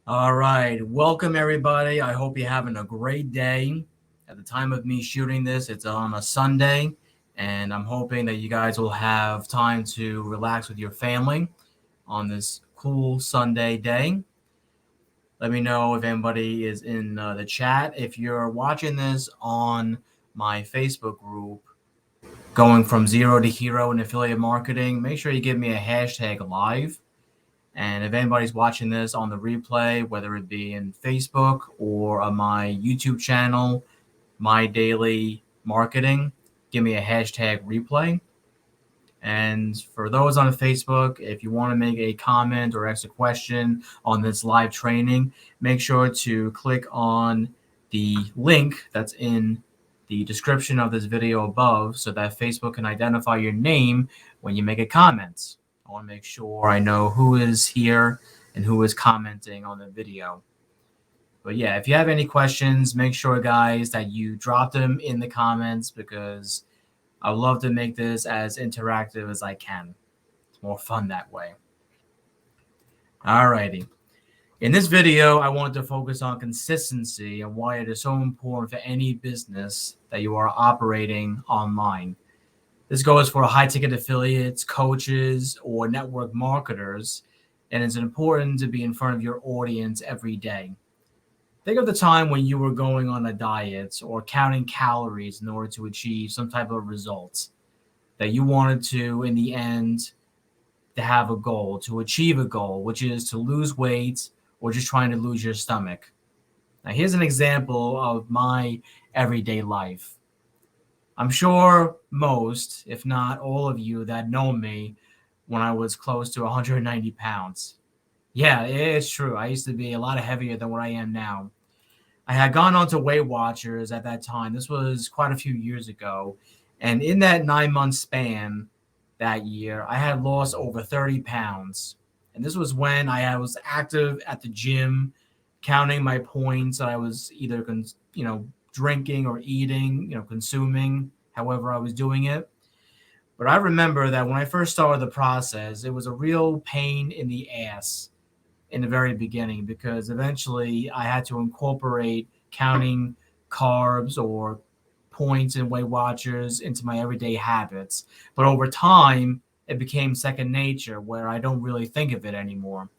All right. Welcome, everybody. I hope you're having a great day. At the time of me shooting this, it's on a Sunday, and I'm hoping that you guys will have time to relax with your family on this cool Sunday day. Let me know if anybody is in the chat. If you're watching this on my Facebook group, Going from Zero to Hero in Affiliate Marketing, make sure you give me a hashtag live. And if anybody's watching this on the replay, whether it be in Facebook or on my YouTube channel, My Daily Marketing, give me a hashtag replay. And for those on Facebook, if you want to make a comment or ask a question on this live training, make sure to click on the link that's in the description of this video above so that Facebook can identify your name when you make a comment. I want to make sure I know who is here and who is commenting on the video. But yeah, if you have any questions, make sure, guys, that you drop them in the comments because I would love to make this as interactive as I can. It's more fun that way. Alrighty. In this video, I wanted to focus on consistency and why it is so important for any business that you are operating online. This goes for high-ticket affiliates, coaches, or network marketers, and it's important to be in front of your audience every day. Think of the time when you were going on a diet or counting calories in order to achieve some type of results that you wanted to, in the end, to have a goal, to achieve a goal, which is to lose weight or just trying to lose your stomach. Now, here's an example of my everyday life. I'm sure most, if not all of you that know me when I was close to 190 pounds. Yeah, it's true. I used to be a lot heavier than what I am now. I had gone on to Weight Watchers at that time. This was quite a few years ago. And in that 9 month span that year, I had lost over 30 pounds. And this was when I was active at the gym, counting my points that I was either, drinking or eating, consuming, however I was doing it. But I remember that when I first started the process, it was a real pain in the ass in the very beginning because eventually I had to incorporate counting carbs or points in Weight Watchers into my everyday habits. But over time, it became second nature where I don't really think of it anymore.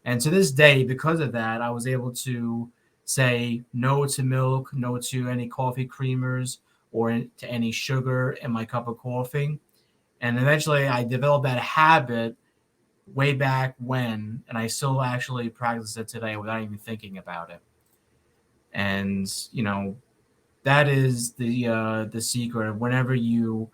And to this day, because of that, I was able to say no to milk, no to any coffee creamers, or to any sugar in my cup of coffee. And eventually, I developed that habit way back when, and I still actually practice it today without even thinking about it. And that is the secret. Whenever you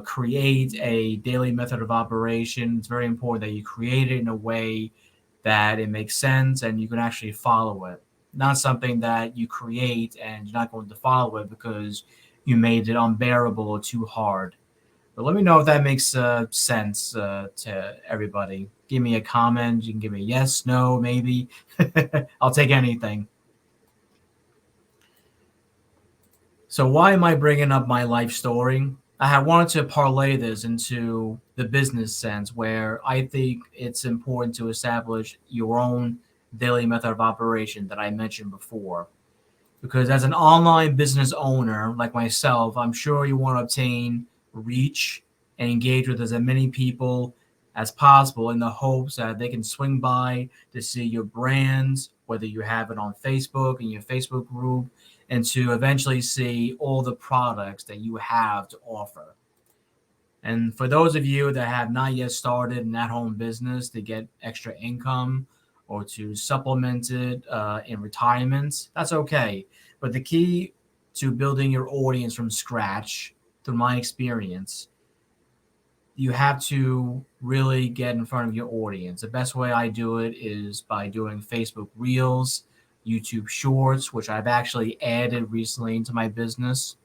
create a daily method of operation, it's very important that you create it in a way that it makes sense and you can actually follow it. Not something that you create and you're not going to follow it because you made it unbearable or too hard. But let me know if that makes sense to everybody. Give me a comment. You can give me yes, no, maybe. I'll take anything. So why am I bringing up my life story? I have wanted to parlay this into the business sense where I think it's important to establish your own daily method of operation that I mentioned before. Because as an online business owner like myself, I'm sure you want to obtain reach and engage with as many people as possible in the hopes that they can swing by to see your brands, whether you have it on Facebook in your Facebook group, and to eventually see all the products that you have to offer. And for those of you that have not yet started an at home business to get extra income or to supplement it in retirement, that's okay. But the key to building your audience from scratch, through my experience, you have to really get in front of your audience. The best way I do it is by doing Facebook Reels, YouTube Shorts, which I've actually added recently into my business.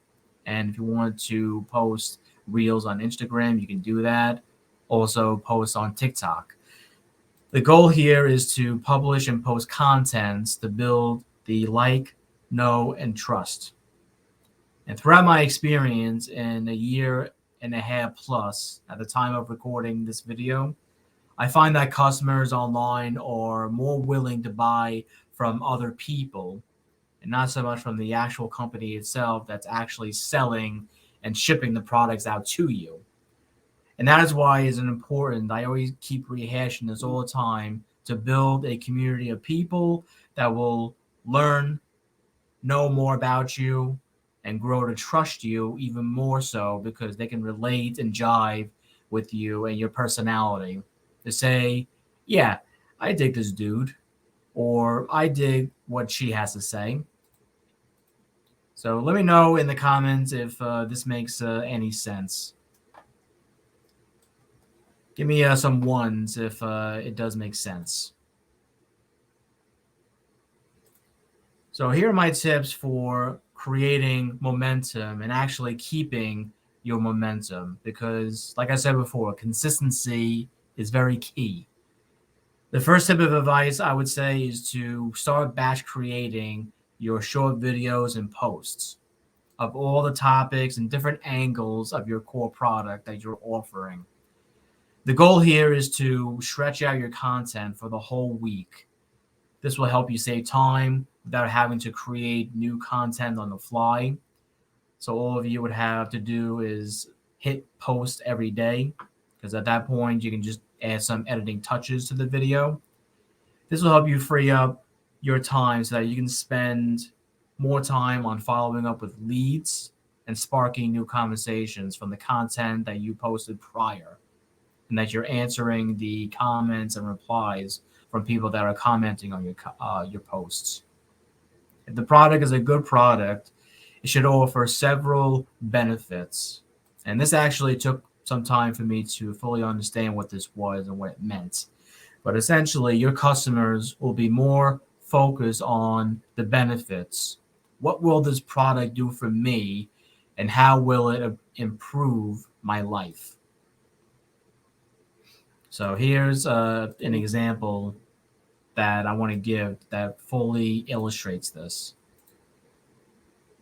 And if you want to post Reels on Instagram, you can do that. Also, post on TikTok. The goal here is to publish and post contents to build the like, know, and trust. And throughout my experience in a year and a half plus at the time of recording this video, I find that customers online are more willing to buy from other people and not so much from the actual company itself that's actually selling and shipping the products out to you. And that is why it's important. I always keep rehashing this all the time to build a community of people that will learn, know more about you, and grow to trust you even more so because they can relate and jive with you and your personality. To say, yeah, I dig this dude, or I dig what she has to say. So let me know in the comments if this makes any sense. Give me some ones if it does make sense. So here are my tips for creating momentum and actually keeping your momentum because, like I said before, consistency is very key. The first tip of advice I would say is to start batch creating your short videos and posts of all the topics and different angles of your core product that you're offering. The goal here is to stretch out your content for the whole week. This will help you save time without having to create new content on the fly. So all of you would have to do is hit post every day because at that point you can just add some editing touches to the video. This will help you free up your time so that you can spend more time on following up with leads and sparking new conversations from the content that you posted prior, and that you're answering the comments and replies from people that are commenting on your posts. If the product is a good product, it should offer several benefits. And this actually took some time for me to fully understand what this was and what it meant. But essentially, your customers will be more focused on the benefits. What will this product do for me, and how will it improve my life? So here's an example that I want to give that fully illustrates this.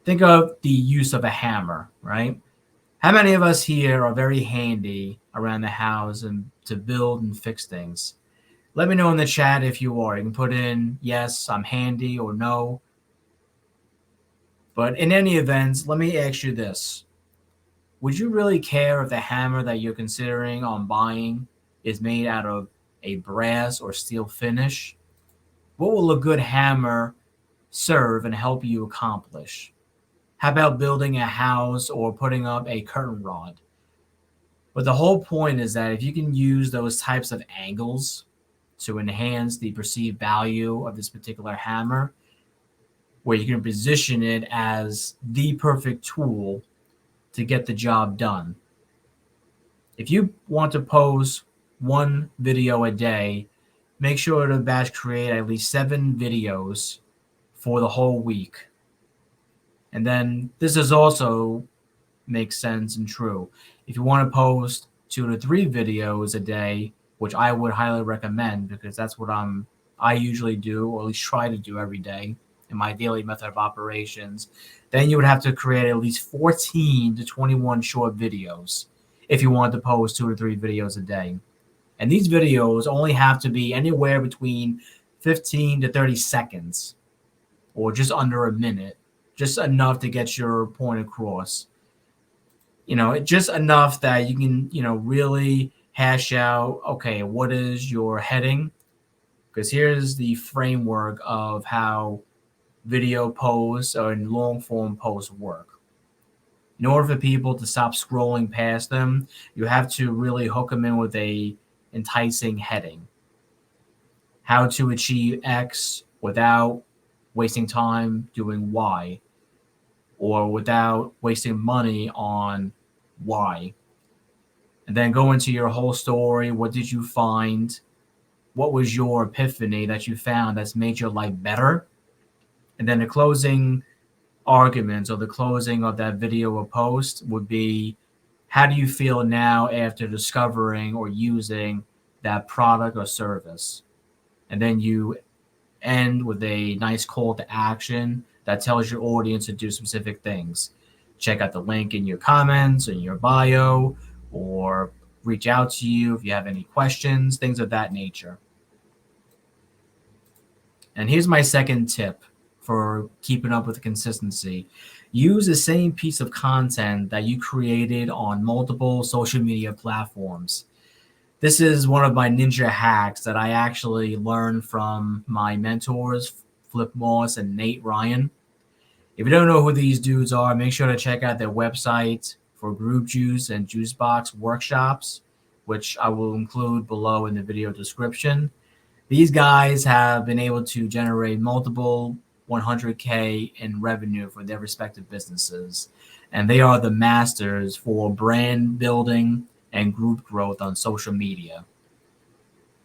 Think of the use of a hammer, right? How many of us here are very handy around the house and to build and fix things? Let me know in the chat if you are. You can put in yes, I'm handy, or no. But in any event, let me ask you this. Would you really care if the hammer that you're considering on buying is made out of a brass or steel finish? What will a good hammer serve and help you accomplish? How about building a house or putting up a curtain rod? But the whole point is that if you can use those types of angles to enhance the perceived value of this particular hammer, where you can position it as the perfect tool to get the job done. If you want to post one video a day, make sure to batch create at least 7 videos for the whole week. And then this is also makes sense and true. If you want to post 2 to 3 videos a day, which I would highly recommend because that's what I usually do, or at least try to do every day in my daily method of operations, then you would have to create at least 14 to 21 short videos if you want to post 2 to 3 videos a day. And these videos only have to be anywhere between 15 to 30 seconds or just under a minute, just enough to get your point across. Just enough that you can, really hash out, okay, what is your heading? Because here's the framework of how video posts or long form posts work. In order for people to stop scrolling past them, you have to really hook them in with a enticing heading. How to achieve X without wasting time doing Y, or without wasting money on Y. And then go into your whole story. What did you find? What was your epiphany that you found that's made your life better? And then the closing arguments or the closing of that video or post would be, how do you feel now after discovering or using that product or service? And then you end with a nice call to action that tells your audience to do specific things. Check out the link in your comments, in your bio, or reach out to you if you have any questions, things of that nature. And here's my second tip for keeping up with consistency. Use the same piece of content that you created on multiple social media platforms. This is one of my ninja hacks that I actually learned from my mentors, Flip Moss and Nate Ryan. If you don't know who these dudes are, make sure to check out their website for Group Juice and Juicebox workshops, which I will include below in the video description. These guys have been able to generate multiple 100K in revenue for their respective businesses, and they are the masters for brand building and group growth on social media.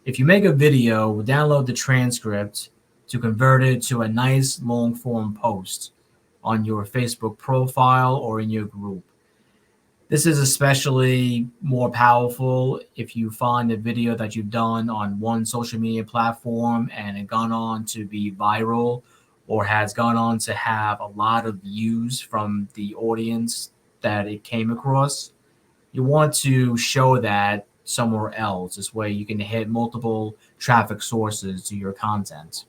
If you make a video, download the transcript to convert it to a nice long form post on your Facebook profile or in your group. This is especially more powerful if you find a video that you've done on one social media platform and it gone on to be viral or has gone on to have a lot of views from the audience that it came across. You want to show that somewhere else. This way you can hit multiple traffic sources to your content.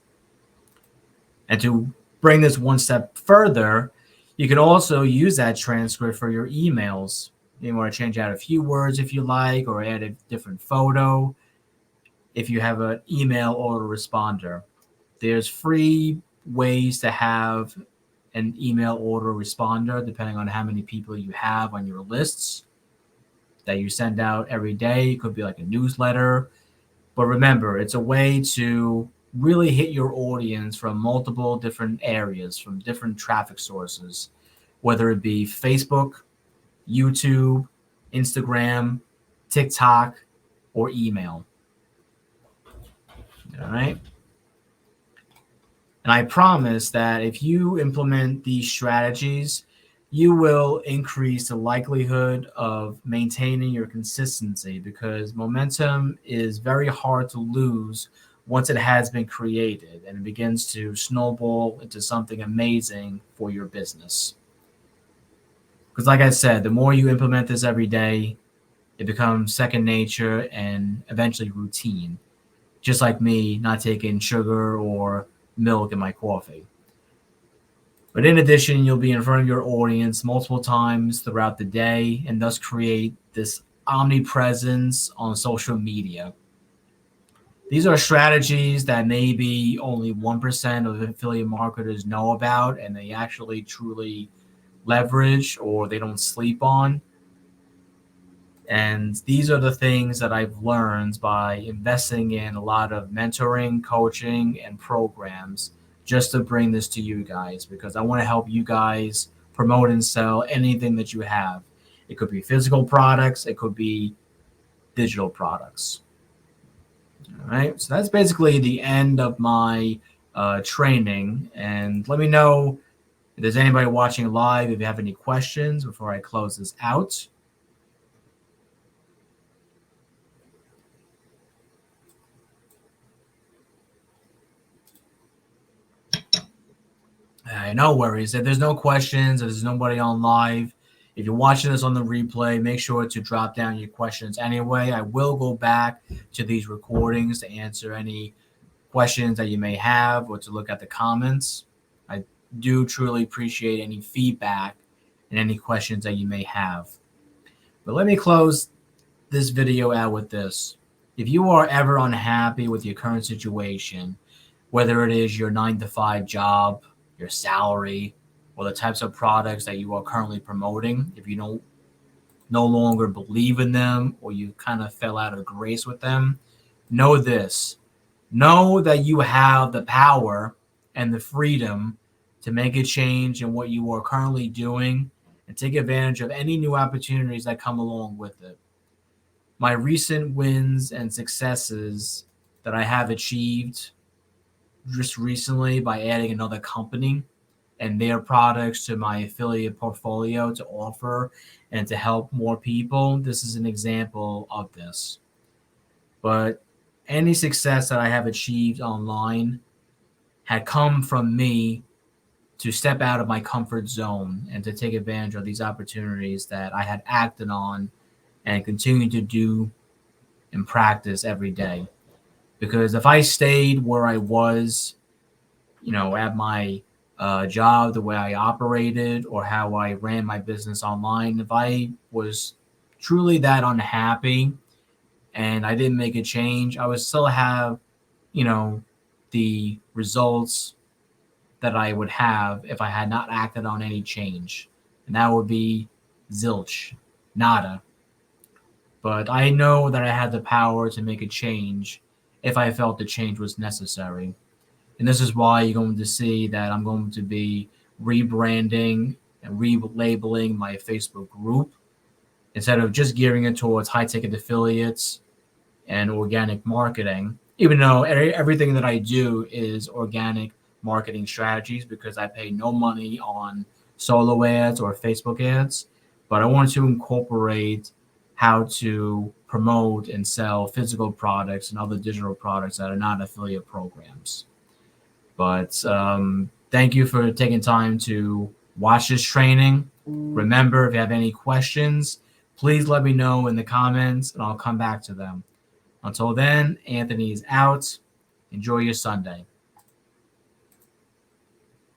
And to bring this one step further, you can also use that transcript for your emails. You want to change out a few words if you like, or add a different photo if you have an email autoresponder. There's free ways to have an email autoresponder depending on how many people you have on your lists that you send out every day. It could be like a newsletter. But remember, it's a way to really hit your audience from multiple different areas, from different traffic sources, whether it be Facebook, YouTube, Instagram, TikTok, or email. All right. And I promise that if you implement these strategies, you will increase the likelihood of maintaining your consistency, because momentum is very hard to lose once it has been created and it begins to snowball into something amazing for your business. Because like I said, the more you implement this every day, it becomes second nature and eventually routine. Just like me not taking sugar or milk in my coffee. But in addition, you'll be in front of your audience multiple times throughout the day and thus create this omnipresence on social media. These are strategies that maybe only 1% of affiliate marketers know about and they actually truly leverage or they don't sleep on. And these are the things that I've learned by investing in a lot of mentoring, coaching, and programs just to bring this to you guys, because I want to help you guys promote and sell anything that you have. It could be physical products. It could be digital products. All right. So that's basically the end of my training. And let me know if there's anybody watching live, if you have any questions before I close this out. No worries. If there's no questions, if there's nobody on live, if you're watching this on the replay, make sure to drop down your questions anyway. I will go back to these recordings to answer any questions that you may have or to look at the comments. I do truly appreciate any feedback and any questions that you may have. But let me close this video out with this. If you are ever unhappy with your current situation, whether it is your 9-to-5 job, your salary, or the types of products that you are currently promoting, if you don't no longer believe in them or you kind of fell out of grace with them, know this. Know that you have the power and the freedom to make a change in what you are currently doing and take advantage of any new opportunities that come along with it. My recent wins and successes that I have achieved just recently by adding another company and their products to my affiliate portfolio to offer and to help more people. This is an example of this. But any success that I have achieved online had come from me to step out of my comfort zone and to take advantage of these opportunities that I had acted on and continue to do and practice every day. Because if I stayed where I was, at my job, the way I operated, or how I ran my business online, if I was truly that unhappy and I didn't make a change, I would still have, the results that I would have if I had not acted on any change. And that would be zilch, nada. But I know that I had the power to make a change if I felt the change was necessary. And this is why you're going to see that I'm going to be rebranding and relabeling my Facebook group instead of just gearing it towards high ticket affiliates and organic marketing. Even though everything that I do is organic marketing strategies because I pay no money on solo ads or Facebook ads, but I want to incorporate how to promote and sell physical products and other digital products that are not affiliate programs. But thank you for taking time to watch this training. Remember, if you have any questions, please let me know in the comments and I'll come back to them. Until then, Anthony is out. Enjoy your Sunday.